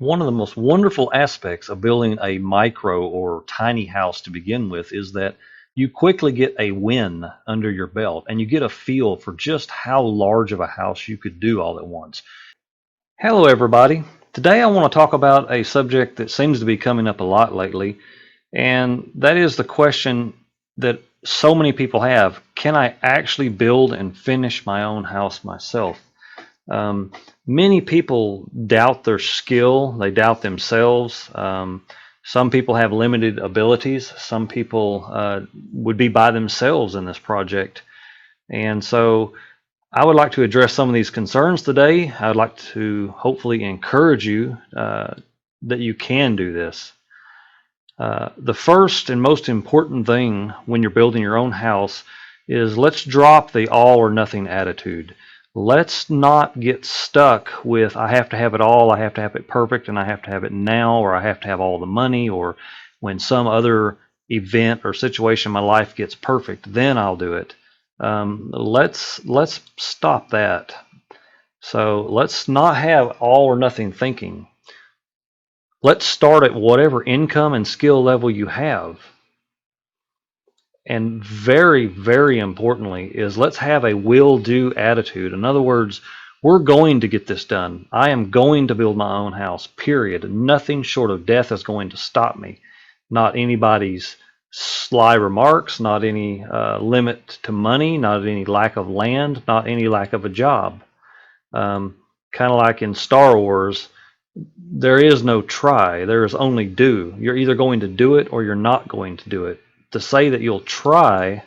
One of the most wonderful aspects of building a micro or tiny house to begin with is that you quickly get a win under your belt and you get a feel for just how large of a house you could do all at once. Hello, everybody. Today I want to talk about a subject that seems to be coming up a lot lately, and that is the question that so many people have: can I actually build and finish my own house myself? Um, Many people doubt their skill, they doubt themselves. Some people have limited abilities, some people would be by themselves in this project. And so I would like to address some of these concerns today. I would like to hopefully encourage you that you can do this. The first and most important thing when you're building your own house is let's drop the all or nothing attitude. Let's not get stuck with I have to have it all, I have to have it perfect, and I have to have it now, or I have to have all the money, or when some other event or situation in my life gets perfect, then I'll do it. Let's stop that. So let's not have all or nothing thinking. Let's start at whatever income and skill level you have. And very, very importantly is let's have a will-do attitude. In other words, we're going to get this done. I am going to build my own house, period. Nothing short of death is going to stop me. Not anybody's sly remarks, not any limit to money, not any lack of land, not any lack of a job. Kind of like in Star Wars, there is no try, there is only do. You're either going to do it or you're not going to do it. To say that you'll try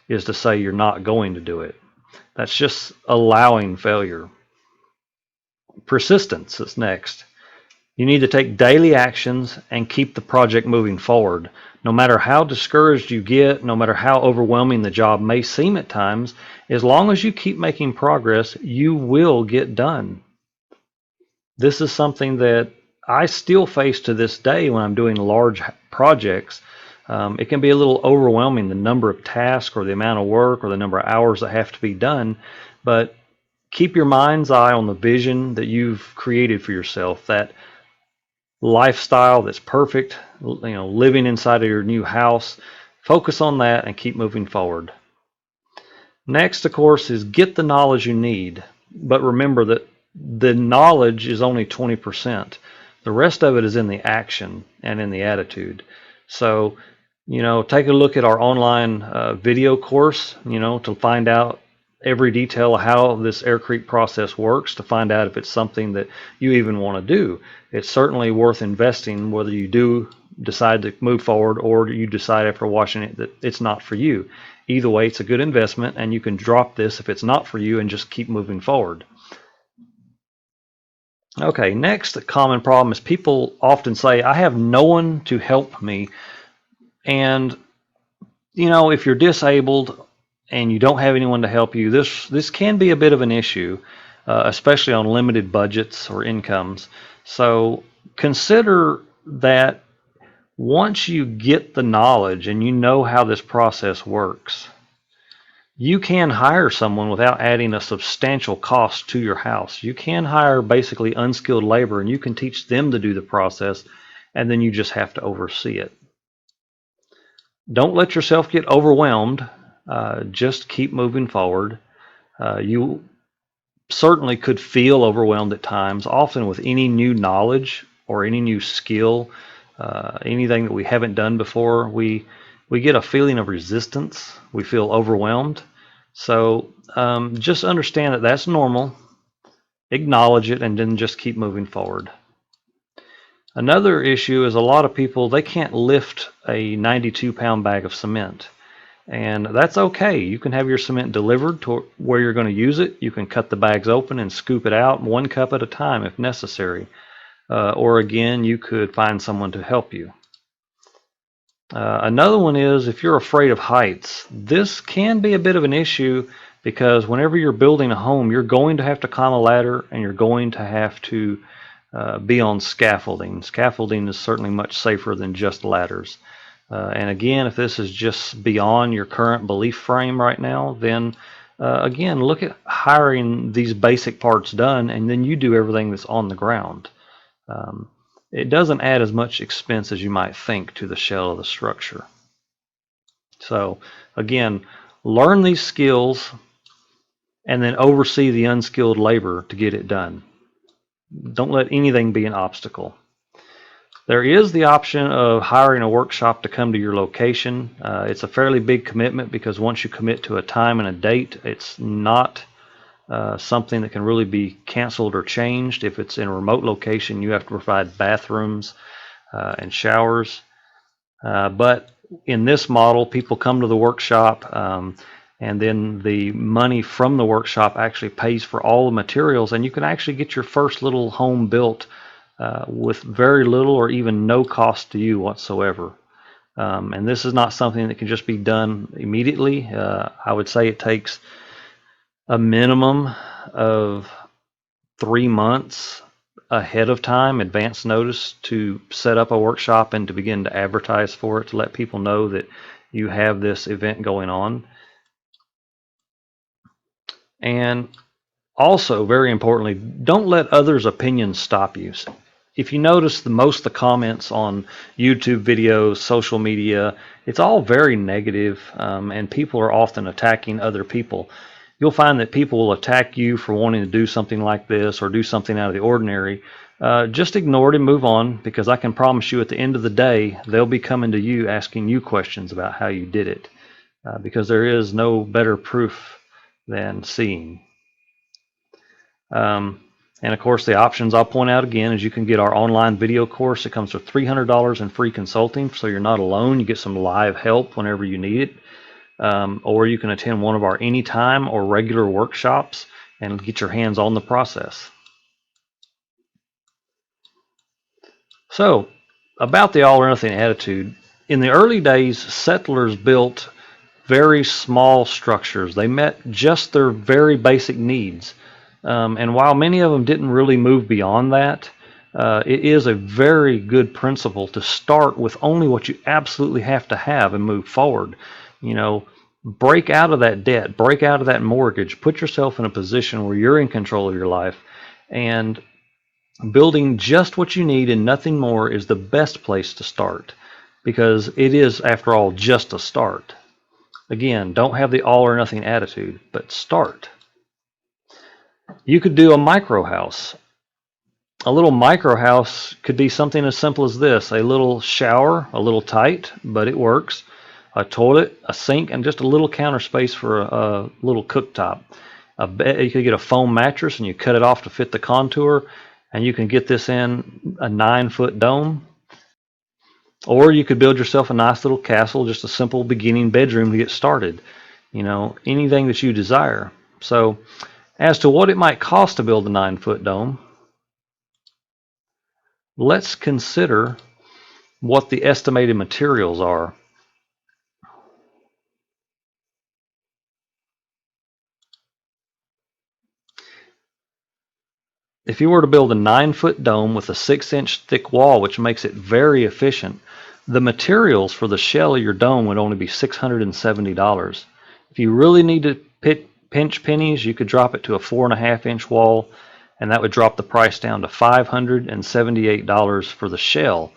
is to say you're not going to do it. That's just allowing failure. Persistence is next. You need to take daily actions and keep the project moving forward. No matter how discouraged you get, no matter how overwhelming the job may seem at times, as long as you keep making progress, you will get done. This is something that I still face to this day when I'm doing large projects. It can be a little overwhelming, the number of tasks or the amount of work or the number of hours that have to be done. But keep your mind's eye on the vision that you've created for yourself, that lifestyle that's perfect, living inside of your new house. Focus on that and keep moving forward. Next, of course, is get the knowledge you need. But remember that the knowledge is only 20%. The rest of it is in the action and in the attitude. So, take a look at our online video course, to find out every detail of how this AirCrete process works, to find out if it's something that you even want to do. It's certainly worth investing whether you do decide to move forward or you decide after watching it that it's not for you. Either way, it's a good investment, and you can drop this if it's not for you and just keep moving forward. Okay, next common problem is people often say, I have no one to help me. And, if you're disabled and you don't have anyone to help you, this can be a bit of an issue, especially on limited budgets or incomes. So consider that once you get the knowledge and you know how this process works, you can hire someone without adding a substantial cost to your house. You can hire basically unskilled labor and you can teach them to do the process, and then you just have to oversee it. Don't let yourself get overwhelmed. Just keep moving forward. You certainly could feel overwhelmed at times, often with any new knowledge or any new skill, anything that we haven't done before. We get a feeling of resistance. We feel overwhelmed. So just understand that that's normal. Acknowledge it and then just keep moving forward. Another issue is a lot of people, they can't lift a 92-pound bag of cement. And that's okay. You can have your cement delivered to where you're going to use it. You can cut the bags open and scoop it out 1 cup at a time if necessary. Or again, you could find someone to help you. Another one is if you're afraid of heights. This can be a bit of an issue because whenever you're building a home, you're going to have to climb a ladder and you're going to have to be on scaffolding. Scaffolding is certainly much safer than just ladders. And again, if this is just beyond your current belief frame right now, then again, look at hiring these basic parts done and then you do everything that's on the ground. Um, it doesn't add as much expense as you might think to the shell of the structure. So again, learn these skills and then oversee the unskilled labor to get it done. Don't let anything be an obstacle. There is the option of hiring a workshop to come to your location. It's a fairly big commitment because once you commit to a time and a date, it's not something that can really be canceled or changed. If it's in a remote location, you have to provide bathrooms and showers. But in this model, people come to the workshop, and then the money from the workshop actually pays for all the materials, and you can actually get your first little home built with very little or even no cost to you whatsoever. And this is not something that can just be done immediately. I would say it takes a minimum of 3 months ahead of time, advance notice, to set up a workshop and to begin to advertise for it, to let people know that you have this event going on. And also, very importantly, don't let others' opinions stop you. If you notice, most of the comments on YouTube videos, social media, it's all very negative, and people are often attacking other people. You'll find that people will attack you for wanting to do something like this or do something out of the ordinary. Just ignore it and move on, because I can promise you at the end of the day, they'll be coming to you asking you questions about how you did it, because there is no better proof than seeing. And of course, the options I'll point out again is you can get our online video course. It comes with $300 in free consulting, so you're not alone. You get some live help whenever you need it. Or you can attend one of our anytime or regular workshops and get your hands on the process. So, about the all or nothing attitude, in the early days, settlers built very small structures. They met just their very basic needs. And while many of them didn't really move beyond that, it is a very good principle to start with only what you absolutely have to have and move forward. You know, break out of that debt, break out of that mortgage, put yourself in a position where you're in control of your life, and building just what you need and nothing more is the best place to start, because it is, after all, just a start. Again, don't have the all or nothing attitude, but start. You could do a micro house. A little micro house could be something as simple as this: a little shower, a little tight, but it works, a toilet, a sink, and just a little counter space for a little cooktop. You could get a foam mattress and you cut it off to fit the contour, and you can get this in a 9-foot dome. Or you could build yourself a nice little castle, just a simple beginning bedroom to get started. You know, anything that you desire. So, as to what it might cost to build a 9-foot dome, let's consider what the estimated materials are. If you were to build a 9-foot dome with a 6-inch thick wall, which makes it very efficient, the materials for the shell of your dome would only be $670. If you really need to pinch pennies, you could drop it to a 4.5-inch wall, and that would drop the price down to $578 for the shell.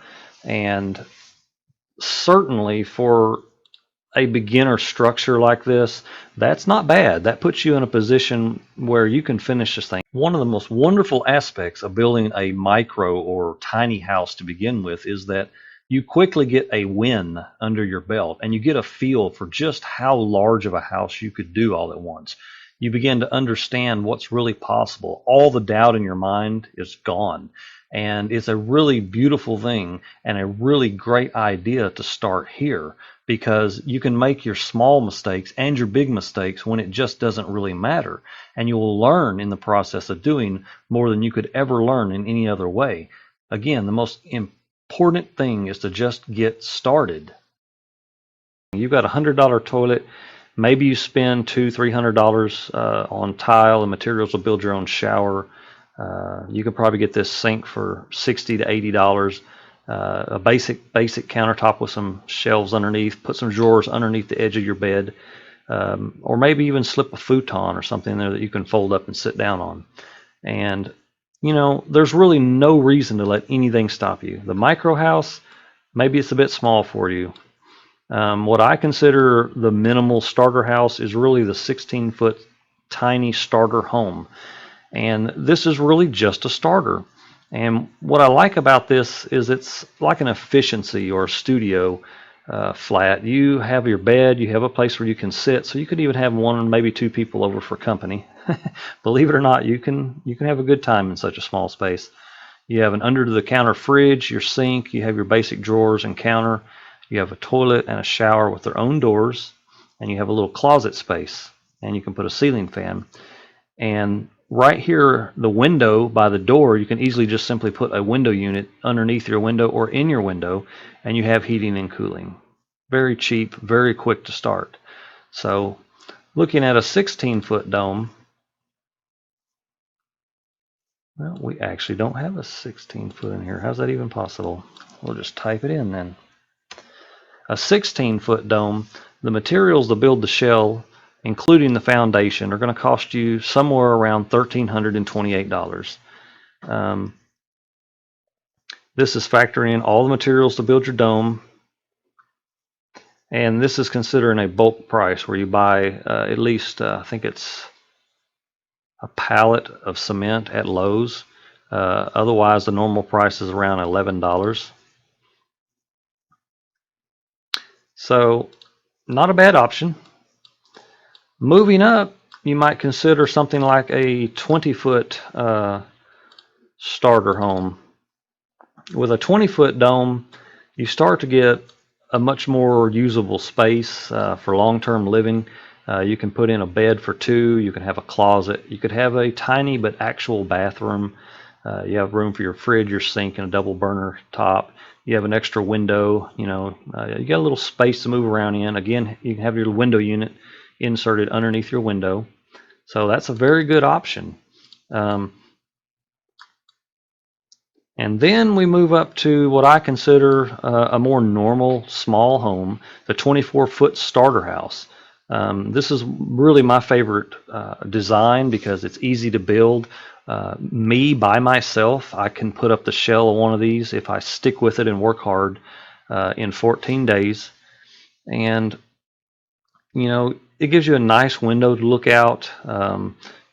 And certainly for a beginner structure like this, that's not bad. That puts you in a position where you can finish this thing. One of the most wonderful aspects of building a micro or tiny house to begin with is that you quickly get a win under your belt, and you get a feel for just how large of a house you could do all at once. You begin to understand what's really possible. All the doubt in your mind is gone. And it's a really beautiful thing and a really great idea to start here, because you can make your small mistakes and your big mistakes when it just doesn't really matter. And you will learn in the process of doing more than you could ever learn in any other way. Again, the most important thing is to just get started. You've got a $100 toilet. Maybe you spend $200-300 on tile and materials to build your own shower. You could probably get this sink for $60 to $80. A basic countertop with some shelves underneath. Put some drawers underneath the edge of your bed, or maybe even slip a futon or something there that you can fold up and sit down on. And there's really no reason to let anything stop you. The micro house, maybe it's a bit small for you. What I consider the minimal starter house is really the 16-foot tiny starter home. And this is really just a starter. And what I like about this is it's like an efficiency or studio flat. You have your bed, you have a place where you can sit, so you could even have one or maybe two people over for company. Believe it or not, you can have a good time in such a small space. You have an under the counter fridge, your sink, you have your basic drawers and counter, you have a toilet and a shower with their own doors, and you have a little closet space, and you can put a ceiling fan. And right here, the window by the door, you can easily just simply put a window unit underneath your window or in your window, and you have heating and cooling. Very cheap, very quick to start. So looking at a 16-foot dome, well, we actually don't have a 16-foot in here. How's that even possible? We'll just type it in then. A 16-foot dome, the materials to build the shell, including the foundation, are going to cost you somewhere around $1,328. This is factoring in all the materials to build your dome, and this is considering a bulk price where you buy at least, I think it's a pallet of cement at Lowe's. Otherwise, the normal price is around $11. So, not a bad option. Moving up, you might consider something like a 20-foot starter home. With a 20-foot dome, you start to get a much more usable space for long-term living. You can put in a bed for two. You can have a closet. You could have a tiny but actual bathroom. You have room for your fridge, your sink, and a double burner top. You have an extra window. You got a little space to move around in. Again, you can have your window unit inserted underneath your window. So that's a very good option. And then we move up to what I consider a more normal small home, the 24-foot starter house. This is really my favorite design because it's easy to build. Me, by myself, I can put up the shell of one of these if I stick with it and work hard in 14 days. And, it gives you a nice window to look out.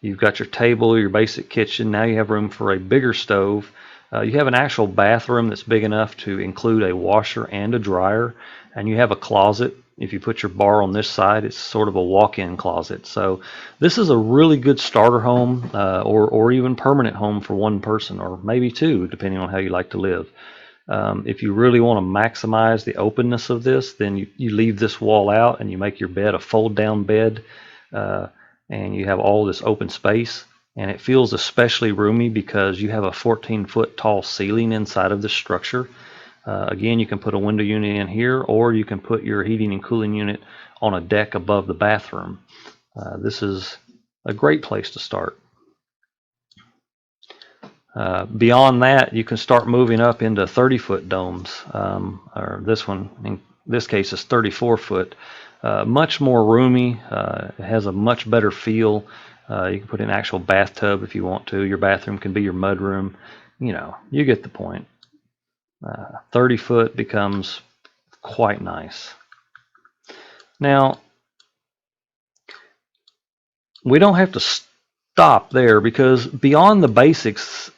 You've got your table, your basic kitchen. Now you have room for a bigger stove. You have an actual bathroom that's big enough to include a washer and a dryer, and you have a closet. If you put your bar on this side, it's sort of a walk-in closet. So this is a really good starter home or even permanent home for one person, or maybe two, depending on how you like to live. If you really want to maximize the openness of this, then you leave this wall out and you make your bed a fold-down bed, and you have all this open space. And it feels especially roomy because you have a 14-foot tall ceiling inside of this structure. Again, you can put a window unit in here, or you can put your heating and cooling unit on a deck above the bathroom. This is a great place to start. Beyond that, you can start moving up into 30-foot domes, or this one, in this case, is 34-foot. Much more roomy. It has a much better feel. You can put in an actual bathtub if you want to. Your bathroom can be your mudroom. You get the point. 30-foot becomes quite nice. Now, we don't have to stop there because beyond the basics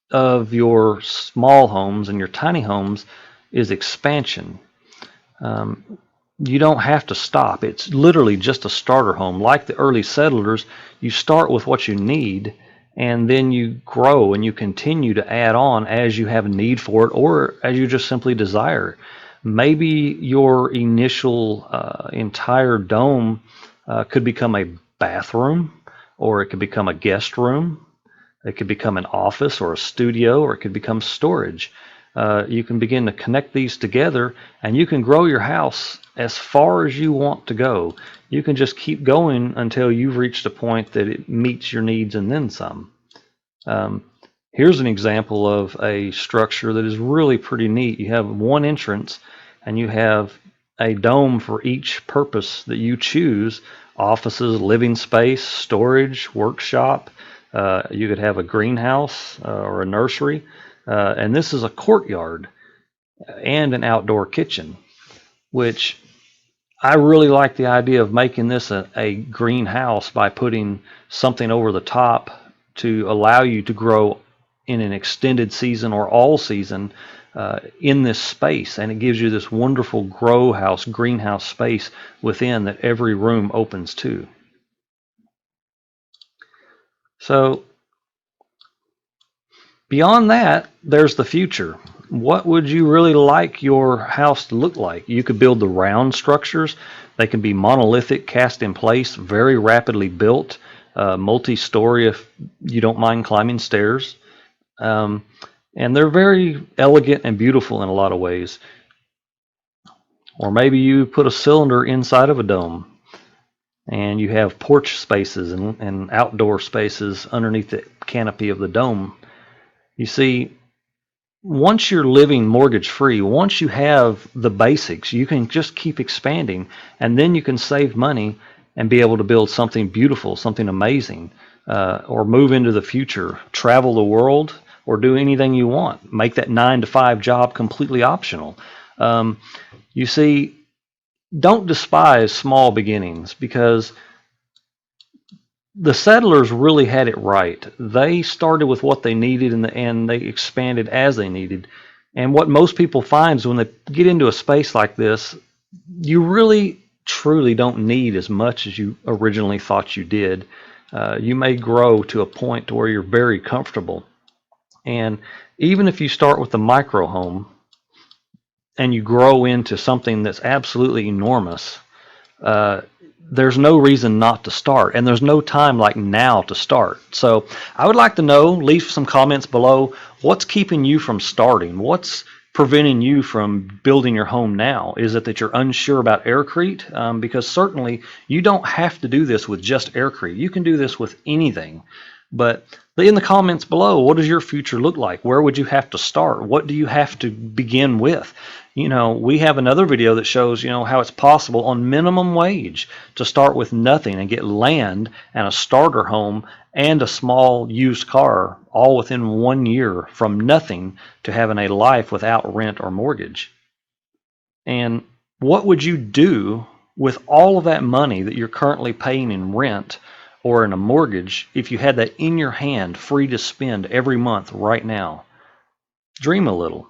of your small homes and your tiny homes is expansion. You don't have to stop. It's literally just a starter home. Like the early settlers, you start with what you need, and then you grow and you continue to add on as you have a need for it or as you just simply desire. Maybe your initial entire dome could become a bathroom, or it could become a guest room. It could become an office or a studio, or it could become storage. You can begin to connect these together, and you can grow your house as far as you want to go. You can just keep going until you've reached a point that it meets your needs and then some. Here's an example of a structure that is really pretty neat. You have one entrance, and you have a dome for each purpose that you choose: offices, living space, storage, workshop. You could have a greenhouse or a nursery. And this is a courtyard and an outdoor kitchen, which I really like the idea of making this a greenhouse by putting something over the top to allow you to grow in an extended season or all season in this space. And it gives you this wonderful grow house, greenhouse space within that every room opens to. So beyond that, there's the future. What would you really like your house to look like? You could build the round structures. They can be monolithic, cast in place, very rapidly built, multi-story if you don't mind climbing stairs. And they're very elegant and beautiful in a lot of ways. Or maybe you put a cylinder inside of a dome and you have porch spaces and outdoor spaces underneath the canopy of the dome. You see, once you're living mortgage free, once you have the basics, you can just keep expanding, and then you can save money and be able to build something beautiful, something amazing, or move into the future, travel the world, or do anything you want. Make that 9-to-5 job completely optional. You see, don't despise small beginnings, because the settlers really had it right. They started with what they needed and they expanded as they needed. And what most people find is when they get into a space like this, you really truly don't need as much as you originally thought you did. You may grow to a point to where you're very comfortable. And even if you start with a micro home and you grow into something that's absolutely enormous, there's no reason not to start, and there's no time like now to start. So I would like to know, leave some comments below, what's keeping you from starting? What's preventing you from building your home now? Is it that you're unsure about AirCrete? Because certainly you don't have to do this with just AirCrete. You can do this with anything. But in the comments below, what does your future look like? Where would you have to start? What do you have to begin with? We have another video that shows, how it's possible on minimum wage to start with nothing and get land and a starter home and a small used car all within 1 year, from nothing to having a life without rent or mortgage. And what would you do with all of that money that you're currently paying in rent or in a mortgage if you had that in your hand, free to spend every month right now? Dream a little.